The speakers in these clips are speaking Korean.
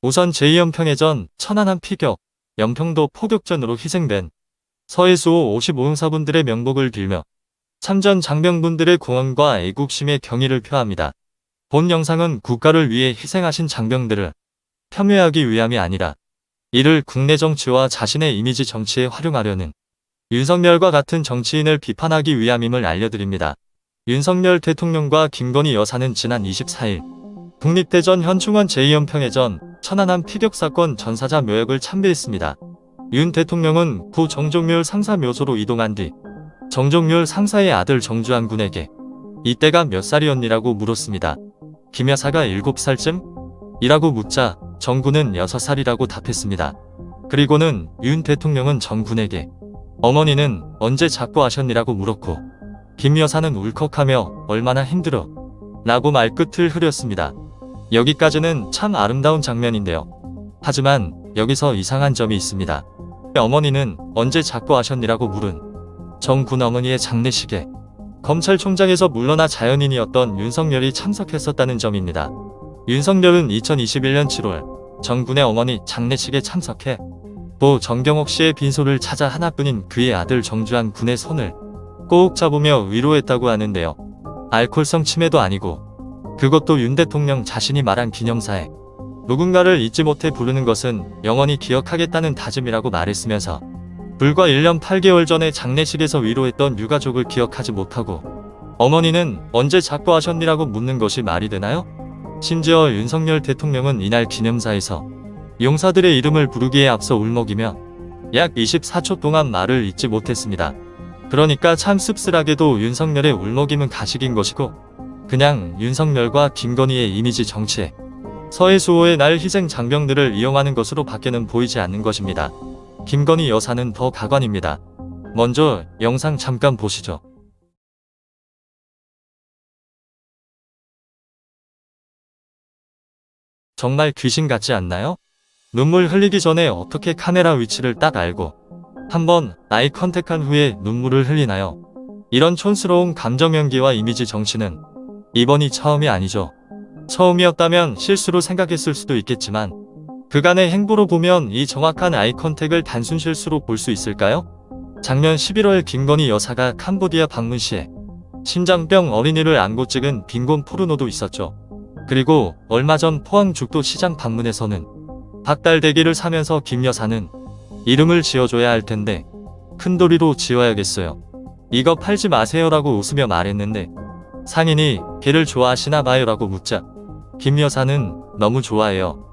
우선 제2연평해전 천안함 피격, 연평도 포격전으로 희생된 서해수호 55형사분들의 명복을 빌며 참전 장병분들의 공헌과 애국심의 경의를 표합니다. 본 영상은 국가를 위해 희생하신 장병들을 폄훼하기 위함이 아니라 이를 국내 정치와 자신의 이미지 정치에 활용하려는 윤석열과 같은 정치인을 비판하기 위함임을 알려드립니다. 윤석열 대통령과 김건희 여사는 지난 24일 국립대전 현충원 제2연평해전 천안함 피격사건 전사자 묘역을 참배했습니다. 윤 대통령은 구 정종률 상사 묘소로 이동한 뒤 정종률 상사의 아들 정주환 군에게 이때가 몇 살이었니라고 물었습니다. 김 여사가 7살쯤? 이라고 묻자 정 군은 6살이라고 답했습니다. 그리고는 윤 대통령은 정 군에게 어머니는 언제 작고하셨니라고 물었고 김 여사는 울컥하며 얼마나 힘들어? 라고 말끝을 흐렸습니다. 여기까지는 참 아름다운 장면인데요. 하지만 여기서 이상한 점이 있습니다. 어머니는 언제 작고하셨니라고 물은 정 군 어머니의 장례식에 검찰총장에서 물러나 자연인이었던 윤석열이 참석했었다는 점입니다. 윤석열은 2021년 7월 정 군의 어머니 장례식에 참석해 고 정경옥 씨의 빈소를 찾아 하나뿐인 그의 아들 정주환 군의 손을 꼭 잡으며 위로했다고 하는데요. 알코올성 치매도 아니고 그것도 윤 대통령 자신이 말한 기념사에 누군가를 잊지 못해 부르는 것은 영원히 기억하겠다는 다짐이라고 말했으면서 불과 1년 8개월 전에 장례식에서 위로했던 유가족을 기억하지 못하고 어머니는 언제 작고하셨니라고 묻는 것이 말이 되나요? 심지어 윤석열 대통령은 이날 기념사에서 용사들의 이름을 부르기에 앞서 울먹이며 약 24초 동안 말을 잇지 못했습니다. 그러니까 참 씁쓸하게도 윤석열의 울먹임은 가식인 것이고 그냥 윤석열과 김건희의 이미지 정치에 서해수호의 날 희생 장병들을 이용하는 것으로 밖에는 보이지 않는 것입니다. 김건희 여사는 더 가관입니다. 먼저 영상 잠깐 보시죠. 정말 귀신 같지 않나요? 눈물 흘리기 전에 어떻게 카메라 위치를 딱 알고 한번 아이 컨택한 후에 눈물을 흘리나요? 이런 촌스러운 감정 연기와 이미지 정치는 이번이 처음이 아니죠. 처음이었다면 실수로 생각했을 수도 있겠지만 그간의 행보로 보면 이 정확한 아이 컨택을 단순 실수로 볼 수 있을까요? 작년 11월 김건희 여사가 캄보디아 방문 시에 심장병 어린이를 안고 찍은 빈곤 포르노도 있었죠. 그리고 얼마 전 포항 죽도 시장 방문에서는 닭달대기를 사면서 김 여사는 이름을 지어줘야 할 텐데 큰도리로 지어야겠어요. 이거 팔지 마세요라고 웃으며 말했는데 상인이 개를 좋아하시나 봐요라고 묻자 김 여사는 너무 좋아해요.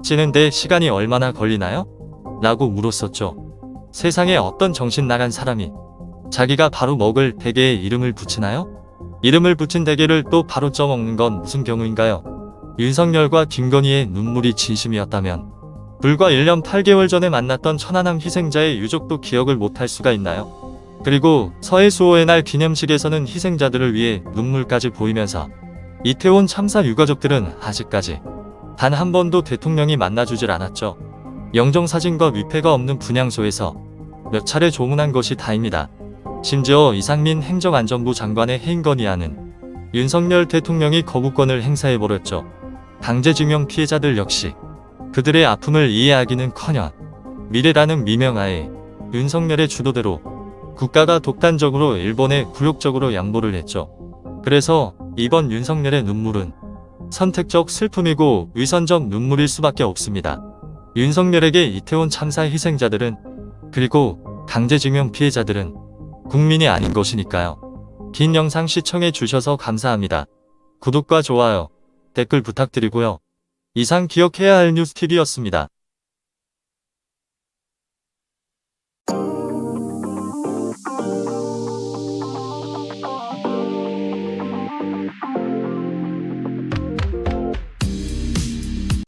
찌는데 시간이 얼마나 걸리나요? 라고 물었었죠. 세상에 어떤 정신 나간 사람이 자기가 바로 먹을 대게에 이름을 붙이나요? 이름을 붙인 대게를 또 바로 쪄먹는 건 무슨 경우인가요? 윤석열과 김건희의 눈물이 진심이었다면 불과 1년 8개월 전에 만났던 천안함 희생자의 유족도 기억을 못할 수가 있나요? 그리고 서해수호의 날 기념식에서는 희생자들을 위해 눈물까지 보이면서 이태원 참사 유가족들은 아직까지 단 한 번도 대통령이 만나주질 않았죠. 영정사진과 위패가 없는 분향소에서 몇 차례 조문한 것이 다입니다. 심지어 이상민 행정안전부 장관의 해임 건의안은 윤석열 대통령이 거부권을 행사해버렸죠. 강제징용 피해자들 역시 그들의 아픔을 이해하기는커녕 미래라는 미명하에 윤석열의 주도대로 국가가 독단적으로 일본에 굴욕적으로 양보를 했죠. 그래서 이번 윤석열의 눈물은 선택적 슬픔이고 위선적 눈물일 수밖에 없습니다. 윤석열에게 이태원 참사 희생자들은 그리고 강제징용 피해자들은 국민이 아닌 것이니까요. 긴 영상 시청해 주셔서 감사합니다. 구독과 좋아요, 댓글 부탁드리고요. 이상 기억해야 할 뉴스TV였습니다.